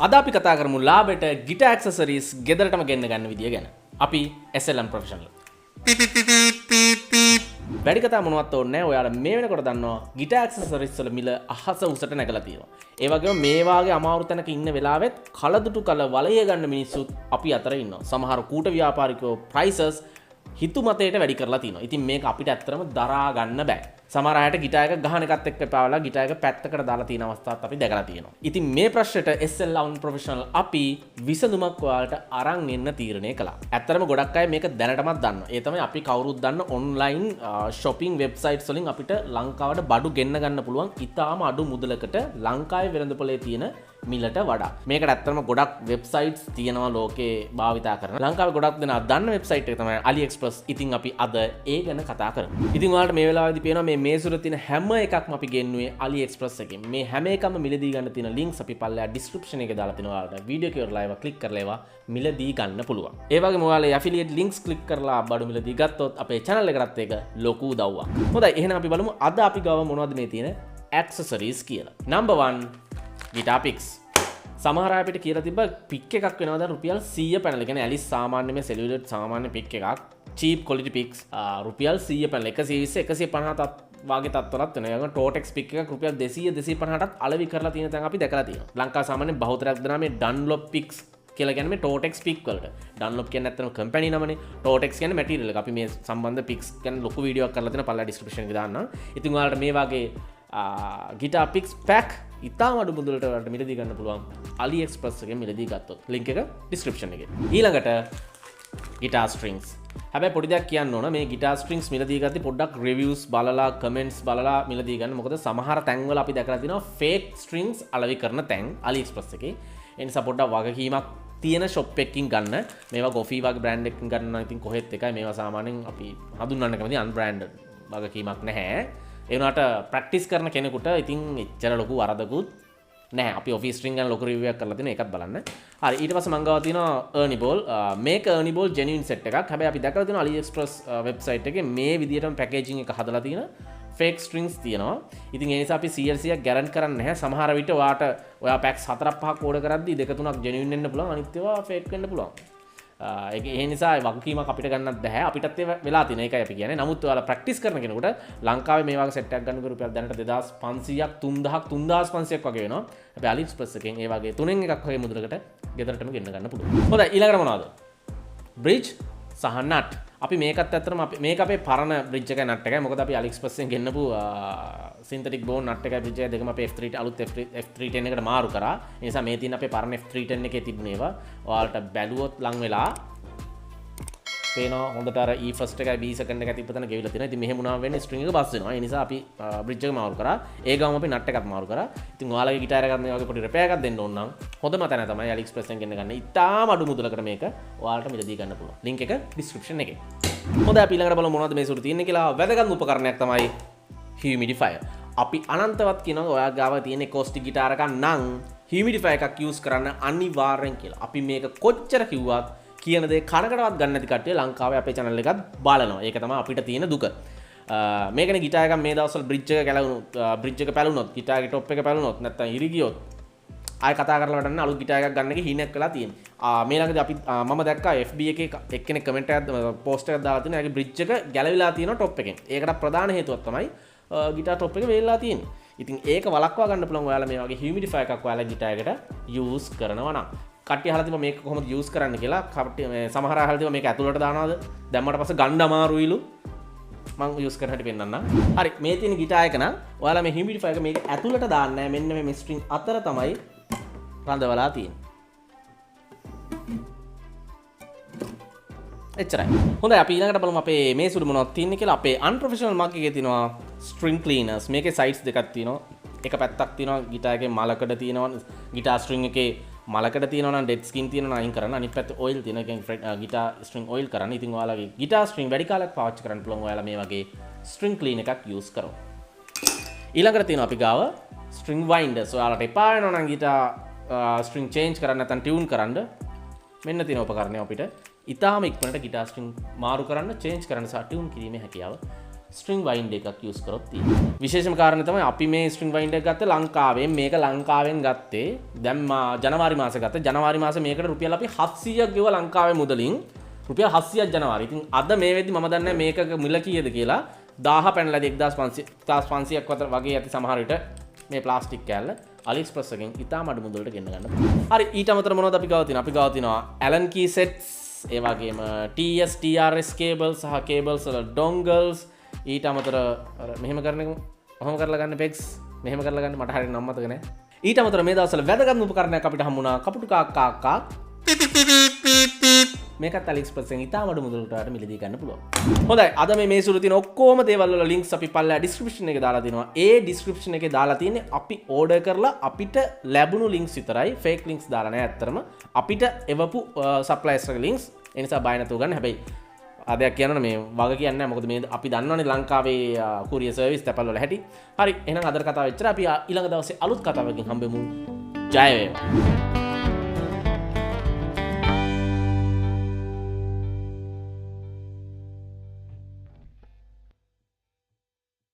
අද අපි කතා කරමු ලාබෙට ගිටාර් ඇක්සසරිස් ගෙදරටම ගෙන්න ගන්න විදිය ගැන. අපි SLM ප්‍රොෆෙෂනල්. වැඩි කතා මොනවත් ඕනේ නැහැ. ඔයාලා මේ වෙනකොට දන්නවා ගිටාර් ඇක්සසරිස් වල මිල අහස උසට නැගලා තියෙනවා. ඒ වගේම මේ වාගේ අමාරු තැනක ඉන්න වෙලාවෙත් කලදුටු කල වලය ගන්න මිනිස්සුත් අපි අතර ඉන්නවා. සමහර කූට ව්‍යාපාරිකයෝ ප්‍රයිසස් හිතු මතයට වැඩි කරලා තියෙනවා. ඉතින් මේක අපිට ඇත්තටම දරා ගන්න බෑ. සමහර අයට ගිටාර් එක ගහන එකත් එක්ක එපාවලා ගිටාර් එක පැත්තකට දාලා තියෙන අවස්ථාත් අපි දැකලා තියෙනවා. ඉතින් මේ ප්‍රශ්නෙට SLM ප්‍රොෆෙෂනල් අපි විසඳුමක් ඔයාලට අරන් එන්න තීරණය කළා. ඇත්තටම ගොඩක් අය මේක දැනටමත් දන්නවා. ඒ තමයි අපි කවුරුත් දන්න ඔන්ලයින් shopping websites වලින් අපිට ලංකාවට බඩු ගෙන්න ගන්න පුළුවන් ඉතාම අඩු මුදලකට ලංකාවේ වෙළඳපොලේ තියෙන මිලට වඩා. මේකට ඇත්තටම ගොඩක් වෙබ්සයිට්ස් තියෙනවා ලෝකේ භාවිතා කරන. ලංකාවේ ගොඩක් දෙනා දන්න වෙබ්සයිට් එක තමයි AliExpress. ඉතින් අපි අද ඒ ගැන කතා කරමු. ඉතින් ඔයාලට මේ වෙලාවේදී පේනවා මේ මේසුර තියෙන හැම එකක්ම අපි ගෙන්නුවේ AliExpress එකෙන්. මේ හැම එකම මිලදී ගන්න තියෙන links අපි පල්ලෙහා description එකේ දාලා තිනවා. ඔයාලට වීඩියෝ එක ඉවරලා ඒවා click කරලා ඒවා මිලදී ගන්න පුළුවන්. ඒ වගේම ඔයාලා affiliate links click කරලා බඩු මිලදී ගත්තොත් අපේ channel එකටත් ඒක ලොකු උදව්වක්. හොඳයි එහෙනම් අපි බලමු අද අපි ගාව මොනවද මේ තියෙන accessories කියලා. number 1 guitar picks. සමහර අය අපිට කියලා තිබ්බ පික් එකක් වෙනවා දැන් රුපියල් 100 පැනල. කියන්නේ ඇලිස් සාමාන්‍ය මේ සෙලියුලර් සාමාන්‍ය පික් එකක් cheap quality picks රුපියල් 100 පැනල 120 150 වාගේ තත්ත්වයක් වෙනවා. ඒගොල්ලෝ Totex pick එකක් රුපියල් 200 250ටත් අලෙවි කරලා තියෙන තැන් අපි දැකලා තියෙනවා. ලංකාව සාමාන්‍යයෙන් බහුතරයක් දෙනා මේ Dunlop picks කියලා කියන්නේ මේ Totex pick වලට. Dunlop කියන්නේ නැත්තම් කම්පැනි නමනේ. Totex කියන්නේ මැටීරියල් එක. අපි මේ සම්බන්ධ picks ගැන ලොකු වීඩියෝ එකක් කරලා තියෙනවා. පල්ලා description එකේ දාන්නම්. ඉතින් ඔයාලට මේ වගේ guitar picks pack ඉතාම අඩු මුදලට වලට මිලදී ගන්න පුළුවන් AliExpress එකෙන් මිලදී ගත්තොත්. link එක description එකේ. ඊළඟට guitar strings. හැබැයි පොඩි දෙයක් කියන්න ඕන මේ guitar strings මිලදී ගත්තී පොඩ්ඩක් reviews බලලා comments බලලා මිලදී ගන්න. මොකද සමහර තැන්වල අපි දැකලා තියෙනවා fake strings අලෙවි කරන තැන් AliExpress එකේ. ඒ නිසා පොඩ්ඩක් වගකීමක් තියෙන shop එකකින් ගන්න. මේවා Goffy වගේ brand එකකින් ගන්න නම් ඉතින් කොහෙත් එකයි. මේවා සාමාන්‍යයෙන් අපි හඳුන්වන්න කැමති unbranded වගකීමක් නැහැ. ඒ වුණාට ප්‍රැක්ටිස් කරන කෙනෙකුට ඉතින් එච්චර ලොකු වරදකුත් නැහැ. අපි ඔෆිස් ස්ට්‍රින්ග් ගැන ලොකු රිවිව් එකක් කරලා තිනවා. ඒකත් බලන්න. හරි ඊට පස්සේ මම ගාව තියෙනවා Ernie Ball. මේක Ernie Ball genuine set එකක්. හැබැයි අපි දැකලා තියෙනවා AliExpress website එකේ මේ විදිහටම packaging එක හදලා තියෙන fake strings තියෙනවා. ඉතින් ඒ නිසා අපි 100% guarantee කරන්නේ නැහැ. සමහර විට ඔයා packs 4-5ක් order කරද්දී 2-3ක් genuine වෙන්න පුළුවන්. අනිත් ඒවා fake වෙන්න පුළුවන්. ඒ නිසා වගකීමක් අපිට ගන්නත් බෑ. අපිටත් ඒ වෙලා තියෙන එකයි අපි කියන්නේ. නමුත් ඔයාලා ප්‍රැක්ටිස් කරන කෙනෙකුට ලංකාවේ මේ වගේ සෙට් එකක් ගන්නකොට රුපියල් දැනට 2500ක් 3000ක් 3500ක් වගේ වෙනවා. හැබැයි AliExpress එකෙන් ඒ වගේ තුනෙන් එකක් වගේ මුදලකට ගෙදරටම ගෙන්න ගන්න පුළුවන්. හොඳයි ඊළඟට මොනවද? bridge සහ nut. අපි මේකත් ඇත්තටම මේක අපේ පරණ bridge එකයි nut එකයි. මොකද අපි AliExpress එකෙන් ගෙන්නපු synthetic bone nut එකයි bridge එකයි දෙකම අපේ F3 අලුත් F310 එකට මාරු කරා. ඒ නිසා මේ තියෙන අපේ පරණ F310 එකේ තිබුණ ඒවා ඔයාලට බැලුවොත් ලං වෙලා පේනවා හොඳට අර E first එකයි B second එකයි තිබ්බතන ගෙවිලා තියෙනවා. ඉතින් මෙහෙම වුණාම වෙන්නේ string එක බස් වෙනවා. ඒ නිසා අපි bridge එක මාරු කරා. ඒ ගාම අපි nut එකත් මාරු කරා. ඉතින් ඔයාලගේ ගිටාර් එකත් මේ වගේ පොඩි repair එකක් දෙන්න ඕන නම් හොඳම තැන තමයි AliExpress එකෙන් ගෙන්න ගන්න. ඉතාලම අඩු මුදලකට මේක ඔයාලට මිලදී ගන්න පුළුවන්. link එක description එකේ. හොඳයි අපි ඊළඟට බලමු මොනවද මේ සුළු තියෙන්නේ කියලා. වැදගත් උපකරණයක් තමයි Humidifire. අපි අනන්තවත් කියනවා ඔයා ගාව තියෙන acoustic ගිටාර එකක් නම් Humidifire එකක් use කරන්න අනිවාර්යෙන් කියලා. අපි මේක කොච්චර කිව්වත් කියන දේ කනකටවත් ගන්න නැති කට්ටිය ලංකාවේ අපේ channel එකත් බලනවා. ඒක තමයි අපිට තියෙන දුක. මේකනේ ගිටාර එකක් මේ දවස්වල bridge එක ගැලවුණොත් bridge එක පැලුණොත් ගිටාරේ top එක පැලුණොත් නැත්නම් ඉරි ගියොත් ආය කතා කරලා වැඩන්න අලුත් ගිටාර එකක් ගන්න එක හීනයක් වෙලා තියෙනවා. මේ ළඟදී අපි මම දැක්කා FB එකේ එක්කෙනෙක් කමෙන්ට් එකක් post එකක් දාලා තියෙනවා. ඒකේ bridge එක ගැලවිලා තියෙනවා top එකෙන්. ඒකට ප්‍රධාන හේතුවක් තමයි ගිටාර top එක වේලලා තියෙන්නේ. ඉතින් ඒක වළක්වා ගන්න පුළුවන් ඔයාලා මේ වගේ Humidifire එකක් ඔයාලා ගිටාර එකට use කරනවා නම්. කට්ටිය අහලා තිබ්බා මේක කොහොමද use කරන්න කියලා. කට්ටිය මේ සමහර අය අහලා තිබ්බා මේක ඇතුළට දානවද? දැම්මට පස්සේ ගන්න අමාරුයිලු. මම use කරන හැටි පෙන්නන්නම්. හරි මේ තියෙන ගිටාර එක නම් ඔයාලා මේ Humidifire එක මේක ඇතුළට දාන්න නැහැ. මෙන්න මේ string අතර තමයි රඳවලා තියෙන්නේ. එච්චරයි. හොඳයි අපි ඊළඟට බලමු අපේ මේ සුළු මොනවද තියෙන්නේ කියලා. අපේ unprofessional mug එකේ තියෙනවා string cleaners. මේකේ sides දෙකක් තියෙනවා. එක පැත්තක් තියෙනවා ගිටාර එකේ මලකඩ තියෙනවා. ගිටාර string එකේ මලකඩ තියෙනවා නම් dead skin තියෙනවා නම් අයින් කරන්න. අනිත් පැත්තේ oil තියෙන එකෙන් ගිටාර string oil කරන්න. ඉතින් ඔයාලගේ ගිටාර string වැඩි කාලයක් පාවිච්චි කරන්න පුළුවන් ඔයාලා මේ වගේ string clean එකක් use කරොත්. ඊළඟට තියෙනවා අපි ගාව string winders. ඔයාලට එපා වෙනවා නම් ගිටාර string change කරන්න නැත්නම් tune කරන්න මෙන්න තියෙන උපකරණය අපිට ඉතාලම ඉක්මනට ගිටාර් ස්ට්‍රින්ග් මාරු කරන්න, change කරන්න සහ tune කිරීමේ හැකියාව ස්ට්‍රිං වයින්ඩ් එකක් යූස් කරොත් තියෙනවා. විශේෂම කාරණේ තමයි අපි මේ ස්ට්‍රිං වයින්ඩ් එක ගත්තේ ලංකාවෙන්. මේක ලංකාවෙන් ගත්තේ දැන් ජනවාරි මාසේ ගත්තා. ජනවාරි මාසේ මේකට රුපියල් අපි 700ක් ගෙවුවා ලංකාවේ මුදලින්. රුපියල් 700ක් ජනවාරි. ඉතින් අද මේ වෙද්දි මම දන්නේ මේක මිල කීයද කියලා. 1000 පැනලාද 1500ක් වගේ ඇති සමහර විට මේ ප්ලාස්ටික් කෑල්ල AliExpress එකෙන් ඉතාම අඩු මුදලට ගෙන්න ගන්න පුළුවන්. හරි ඊට අමතරව මොනවද අපි ගාව තියෙනවා? අපි ගාව තියෙනවා Allen key sets, ඒ වගේම TS TRS cables සහ cables වල dongles. ඊට අමතර මෙහෙම කරන එක කොහොම කරලා ගන්න pegs මෙහෙම කරලා ගන්න මට හරියට නම් මතක නැහැ. ඊට අමතර මේ දවස්වල වැදගත් උපකරණයක් අපිට හම්බුණා කපුටු කාක්කා. මේකත් AliExpress එකෙන් ඉතාම අඩු මුදලට ඔයාලට මිලදී ගන්න පුළුවන්. හොඳයි අද මේ සුළු තියෙන ඔක්කොම දේවල් වල links අපි පල්ලා description එකේ දාලා තිනවා. ඒ description එකේ දාලා තියෙන්නේ අපි order කරලා අපිට ලැබුණු links විතරයි. fake links දාලා නැහැ ඇත්තටම. අපිට එවපු suppliers වල links. ඒ නිසා බය නැතුව ගන්න. හැබැයි අදයක් කියන්න මේ වග කියන්නේ නැහැ. මොකද මේ අපි දන්නවනේ ලංකාවේ courier service තැපල් වල හැටි. හරි එහෙනම් අද කතාව එච්චර. අපි ඊළඟ දවසේ අලුත් කතාවකින් හම්බෙමු. ජය වේවා.